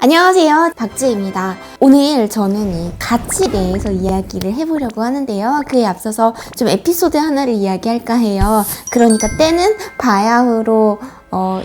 안녕하세요, 박지혜입니다. 오늘 저는 이 가치에 대해서 이야기를 해보려고 하는데요. 그에 앞서서 좀 에피소드 하나를 이야기할까 해요. 그러니까 때는 바야흐로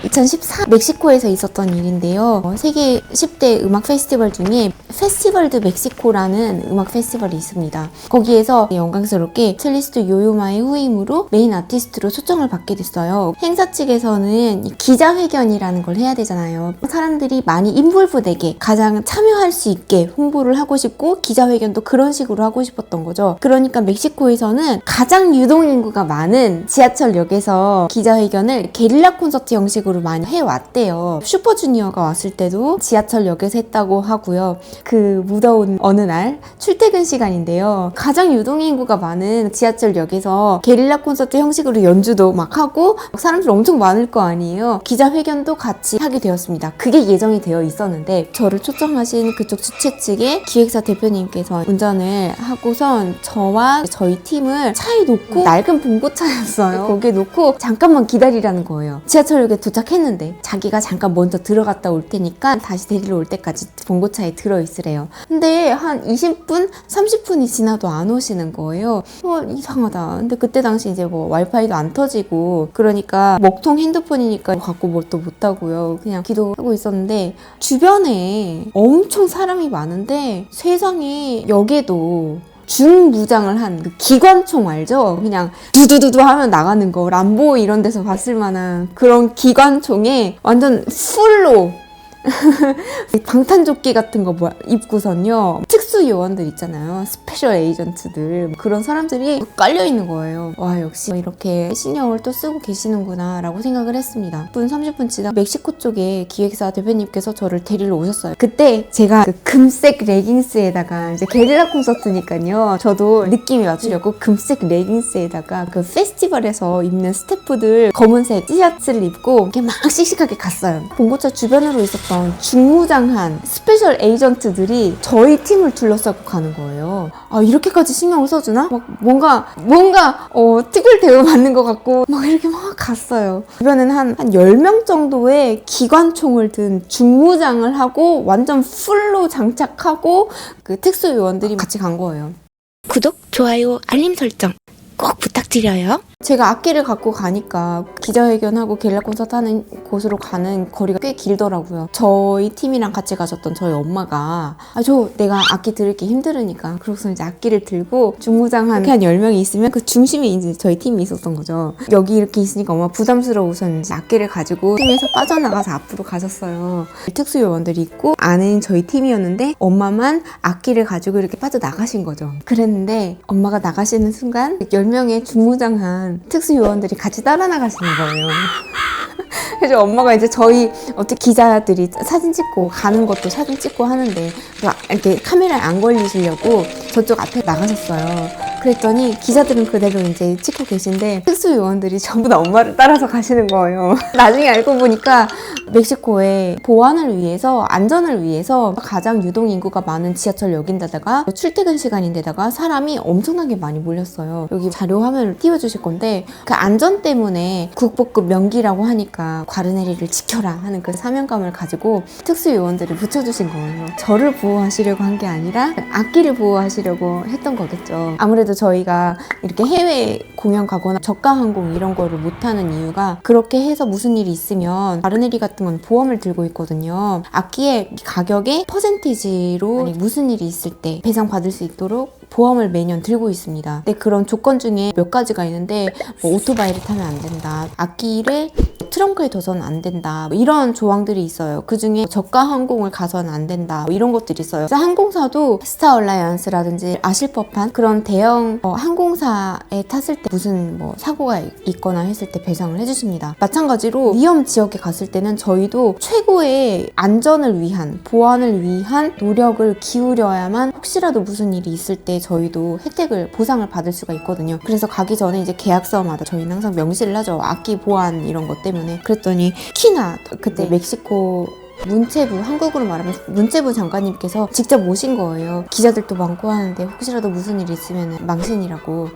2014 멕시코에서 있었던 일인데요. 세계 10대 음악 페스티벌 중에 페스티벌 드 멕시코라는 음악 페스티벌이 있습니다. 거기에서 영광스럽게 첼리스트 요요마의 후임으로 메인 아티스트로 초청을 받게 됐어요. 행사 측에서는 기자회견이라는 걸 해야 되잖아요. 사람들이 많이 인볼브되게 가장 참여할 수 있게 홍보를 하고 싶고 기자회견도 그런 식으로 하고 싶었던 거죠. 그러니까 멕시코에서는 가장 유동인구가 많은 지하철역에서 기자회견을 게릴라 콘서트 형식으로 많이 해왔대요. 슈퍼주니어가 왔을 때도 지하철역에서 했다고 하고요. 그 무더운 어느 날 출퇴근 시간인데요. 가장 유동인구가 많은 지하철역에서 게릴라 콘서트 형식으로 연주도 막 하고 사람들 엄청 많을 거 아니에요. 기자회견도 같이 하게 되었습니다. 그게 예정이 되어 있었는데 저를 초청하신 그쪽 주최 측의 기획사 대표님께서 운전을 하고선 저와 저희 팀을 차에 놓고 낡은 봉고차였어요. 거기에 놓고 잠깐만 기다리라는 거예요. 지하철역에 도착했는데 자기가 잠깐 먼저 들어갔다 올 테니까 다시 데리러 올 때까지 봉고차에 들어있으래요. 근데 한 20분, 30분이 지나도 안 오시는 거예요. 이상하다. 근데 그때 당시 이제 뭐 와이파이도 안 터지고 그러니까 먹통 핸드폰이니까 갖고 뭘 또 못하고요. 그냥 기도하고 있었는데 주변에 엄청 사람이 많은데 세상에 역에도 중무장을 한 그 기관총 알죠? 그냥 두두두두 하면 나가는 거 람보 이런 데서 봤을 만한 그런 기관총에 완전 풀로 방탄조끼 같은 거 입고선요 특수 요원들 있잖아요. 스페셜 에이전트들 그런 사람들이 깔려 있는 거예요. 와 역시 이렇게 신경을 또 쓰고 계시는구나 라고 생각을 했습니다. 10분 30분 지나 멕시코 쪽에 기획사 대표님께서 저를 데리러 오셨어요. 그때 제가 그 금색 레깅스에다가 이제 게릴라 콘서트니까요. 저도 느낌이 맞추려고 금색 레깅스에다가 그 페스티벌에서 입는 스태프들 검은색 티셔츠를 입고 이렇게 막 씩씩하게 갔어요. 봉고차 주변으로 있었던 중무장한 스페셜 에이전트들이 저희 팀을 둘러싸고 가는 거예요. 아 이렇게까지 신경을 써주나? 막 뭔가 특별 대우 받는 것 같고 막 이렇게 막 갔어요. 주변엔 한 10명 정도의 기관총을 든 중무장을 하고 완전 풀로 장착하고 그 특수 요원들이 같이 간 거예요. 구독, 좋아요, 알림 설정 꼭 부탁드려요. 제가 악기를 갖고 가니까 기자회견하고 게릴라 콘서트 하는 곳으로 가는 거리가 꽤 길더라고요. 저희 팀이랑 같이 가셨던 저희 엄마가 내가 악기 들을게 힘들으니까 그러고서 이제 악기를 들고 중무장한 한 10명이 있으면 그 중심에 이제 저희 팀이 있었던 거죠. 여기 이렇게 있으니까 엄마 부담스러워서 이제 악기를 가지고 팀에서 빠져나가서 앞으로 가셨어요. 특수요원들이 있고 안에는 저희 팀이었는데 엄마만 악기를 가지고 이렇게 빠져나가신 거죠. 그랬는데 엄마가 나가시는 순간 10명의 중무장한 특수요원들이 같이 따라 나가시는 거예요. 그래서 엄마가 이제 저희 기자들이 사진 찍고 가는 것도 사진 찍고 하는데 이렇게 카메라에 안 걸리시려고 저쪽 앞에 나가셨어요. 그랬더니 기자들은 그대로 이제 찍고 계신데 특수요원들이 전부 다 엄마를 따라서 가시는 거예요. 나중에 알고 보니까 멕시코의 보안을 위해서 안전을 위해서 가장 유동인구가 많은 지하철역인데다가 출퇴근 시간인데다가 사람이 엄청나게 많이 몰렸어요. 여기 자료 화면을 띄워주실 건데 그 안전 때문에 국보급 명기라고 하니까 과르네리를 지켜라 하는 그 사명감을 가지고 특수요원들을 붙여주신 거예요. 저를 보호하시려고 한 게 아니라 악기를 보호하시려고 했던 거겠죠. 아무래도 저희가 이렇게 해외 공연 가거나 저가 항공 이런 거를 못하는 이유가 그렇게 해서 무슨 일이 있으면 과르네리 같은 건 보험을 들고 있거든요. 악기의 가격의 퍼센티지로 무슨 일이 있을 때 배상받을 수 있도록 보험을 매년 들고 있습니다. 근데 그런 조건 중에 몇 가지가 있는데 오토바이를 타면 안 된다. 악기를 트렁크에 둬서는 안 된다. 이런 조항들이 있어요. 그중에 저가 항공을 가서는 안 된다. 이런 것들이 있어요. 그래서 항공사도 스타 얼라이언스라든지 아실 법한 그런 대형 항공사에 탔을 때 무슨 사고가 있거나 했을 때 배상을 해주십니다. 마찬가지로 위험 지역에 갔을 때는 저희도 최고의 안전을 위한 보안을 위한 노력을 기울여야만 혹시라도 무슨 일이 있을 때 저희도 혜택을 보상을 받을 수가 있거든요. 그래서 가기 전에 이제 계약서마다 저희는 항상 명시를 하죠. 악기 보안 이런 것 때문에. 그랬더니 키나 그때 멕시코 문체부, 한국으로 말하면 문체부 장관님께서 직접 오신 거예요. 기자들도 많고 하는데 혹시라도 무슨 일이 있으면 망신이라고.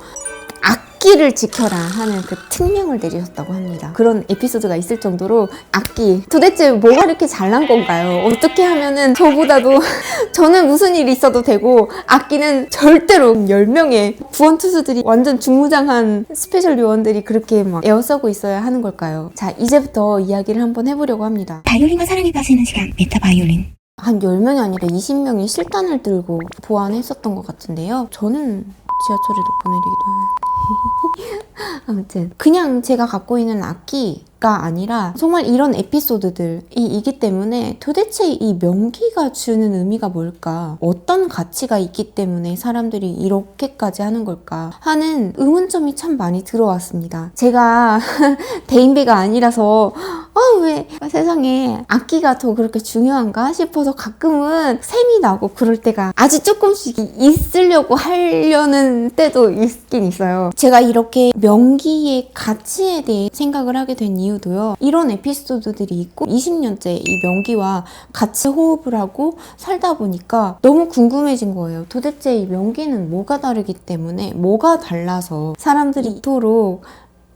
악기를 지켜라 하는 그 특명을 내리셨다고 합니다. 그런 에피소드가 있을 정도로 악기 도대체 뭐가 이렇게 잘난 건가요? 어떻게 하면은 저보다도 저는 무슨 일이 있어도 되고 악기는 절대로 10명의 부원 투수들이 완전 중무장한 스페셜 요원들이 그렇게 막 에워싸고 있어야 하는 걸까요? 자, 이제부터 이야기를 한번 해보려고 합니다. 바이올린과 사랑에 빠지는 시간, 메타 바이올린. 한 10명이 아니라 20명이 실단을 들고 보완했었던 것 같은데요. 저는 지하철에도 보내리기도 하는데 아무튼 그냥 제가 갖고 있는 악기가 아니라 정말 이런 에피소드들이 있기 때문에 도대체 이 명기가 주는 의미가 뭘까? 어떤 가치가 있기 때문에 사람들이 이렇게까지 하는 걸까? 하는 의문점이 참 많이 들어왔습니다. 제가 대인배가 아니라서 왜 세상에 악기가 더 그렇게 중요한가 싶어서 가끔은 샘이 나고 그럴 때가 아주 조금씩 있으려고 하려는 때도 있긴 있어요. 제가 이렇게 명기의 가치에 대해 생각을 하게 된 이유도요. 이런 에피소드들이 있고 20년째 이 명기와 같이 호흡을 하고 살다 보니까 너무 궁금해진 거예요. 도대체 이 명기는 뭐가 다르기 때문에 뭐가 달라서 사람들이 이토록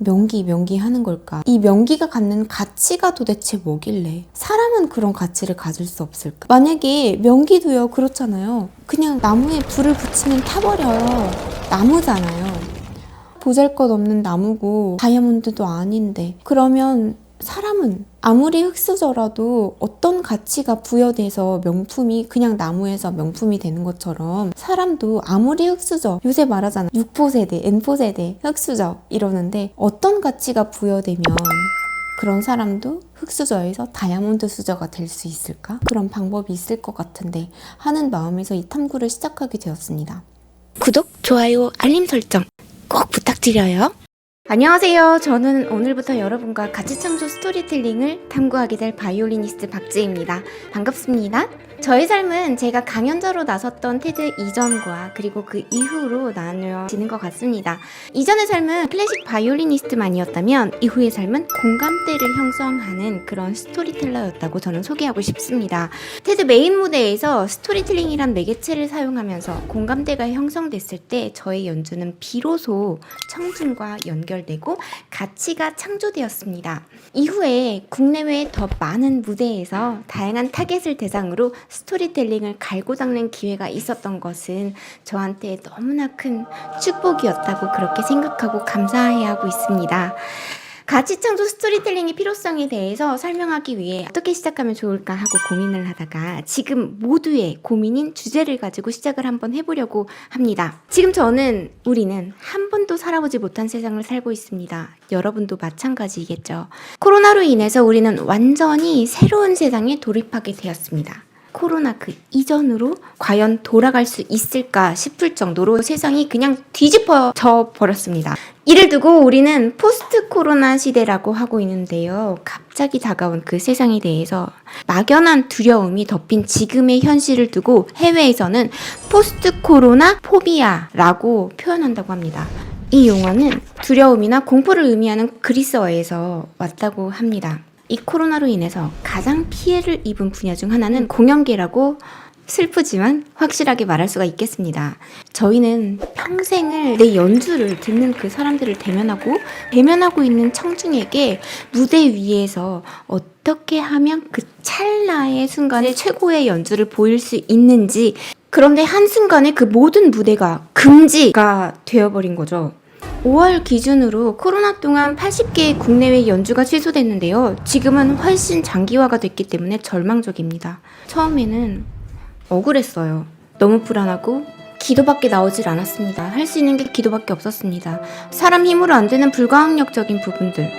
명기 하는 걸까? 이 명기가 갖는 가치가 도대체 뭐길래 사람은 그런 가치를 가질 수 없을까? 만약에 명기도요 그렇잖아요. 그냥 나무에 불을 붙이면 타버려요. 나무잖아요. 보잘것없는 나무고 다이아몬드도 아닌데 그러면 사람은 아무리 흙수저라도 어떤 가치가 부여돼서 명품이 그냥 나무에서 명품이 되는 것처럼 사람도 아무리 흙수저, 요새 말하잖아 6포 세대, N포 세대 흙수저 이러는데 어떤 가치가 부여되면 그런 사람도 흙수저에서 다이아몬드 수저가 될 수 있을까? 그런 방법이 있을 것 같은데 하는 마음에서 이 탐구를 시작하게 되었습니다. 구독, 좋아요, 알림 설정 꼭 부탁드려요. 안녕하세요. 저는 오늘부터 여러분과 가치 창조 스토리텔링을 탐구하게 될 바이올리니스트 박지혜입니다. 반갑습니다. 저의 삶은 제가 강연자로 나섰던 테드 이전과 그리고 그 이후로 나뉘어지는 것 같습니다. 이전의 삶은 클래식 바이올리니스트만이었다면 이후의 삶은 공감대를 형성하는 그런 스토리텔러였다고 저는 소개하고 싶습니다. 테드 메인 무대에서 스토리텔링이란 매개체를 사용하면서 공감대가 형성됐을 때 저의 연주는 비로소 청중과 연결되고 가치가 창조되었습니다. 이후에 국내외 더 많은 무대에서 다양한 타겟을 대상으로 스토리텔링을 갈고 닦는 기회가 있었던 것은 저한테 너무나 큰 축복이었다고 그렇게 생각하고 감사해야 하고 있습니다. 가치 창조 스토리텔링의 필요성에 대해서 설명하기 위해 어떻게 시작하면 좋을까 하고 고민을 하다가 지금 모두의 고민인 주제를 가지고 시작을 한번 해보려고 합니다. 지금 우리는 한 번도 살아보지 못한 세상을 살고 있습니다. 여러분도 마찬가지이겠죠. 코로나로 인해서 우리는 완전히 새로운 세상에 돌입하게 되었습니다. 코로나 그 이전으로 과연 돌아갈 수 있을까 싶을 정도로 세상이 그냥 뒤집어져 버렸습니다. 이를 두고 우리는 포스트 코로나 시대라고 하고 있는데요. 갑자기 다가온 그 세상에 대해서 막연한 두려움이 덮인 지금의 현실을 두고 해외에서는 포스트 코로나 포비아라고 표현한다고 합니다. 이 용어는 두려움이나 공포를 의미하는 그리스어에서 왔다고 합니다. 이 코로나로 인해서 가장 피해를 입은 분야 중 하나는 공연계라고 슬프지만 확실하게 말할 수가 있겠습니다. 저희는 평생을 내 연주를 듣는 그 사람들을 대면하고 있는 청중에게 무대 위에서 어떻게 하면 그 찰나의 순간에 최고의 연주를 보일 수 있는지, 그런데 한순간에 그 모든 무대가 금지가 되어버린 거죠. 5월 기준으로 코로나 동안 80개의 국내외 연주가 취소됐는데요. 지금은 훨씬 장기화가 됐기 때문에 절망적입니다. 처음에는 억울했어요. 너무 불안하고 기도밖에 나오질 않았습니다. 할 수 있는 게 기도밖에 없었습니다. 사람 힘으로 안 되는 불가항력적인 부분들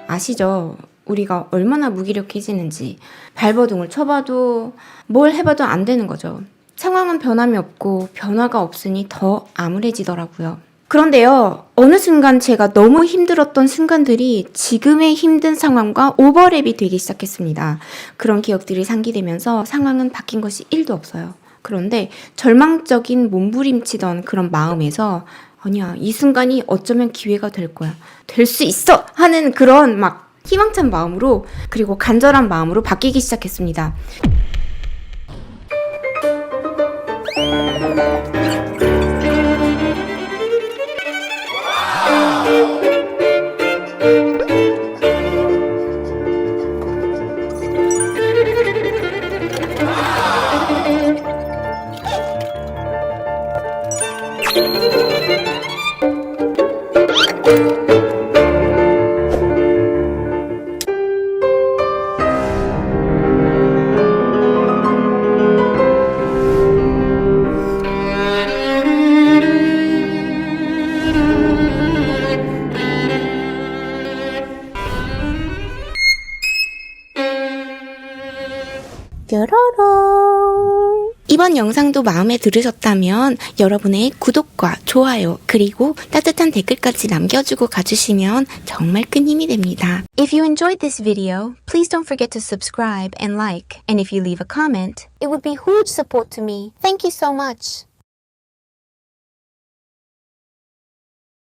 아시죠? 우리가 얼마나 무기력해지는지. 발버둥을 쳐봐도 뭘 해봐도 안 되는 거죠. 상황은 변함이 없고 변화가 없으니 더 암울해지더라고요. 그런데요, 어느 순간 제가 너무 힘들었던 순간들이 지금의 힘든 상황과 오버랩이 되기 시작했습니다. 그런 기억들이 상기되면서 상황은 바뀐 것이 1도 없어요. 그런데 절망적인 몸부림치던 그런 마음에서 아니야, 이 순간이 어쩌면 기회가 될 거야. 될 수 있어! 하는 그런 막 희망찬 마음으로, 그리고 간절한 마음으로 바뀌기 시작했습니다. 뾰로롱. 이번 영상도 마음에 들으셨다면 여러분의 구독과 좋아요 그리고 따뜻한 댓글까지 남겨주고 가주시면 정말 큰 힘이 됩니다. If you enjoyed this video, please don't forget to subscribe and like. And if you leave a comment, It would be huge support to me. Thank you so much.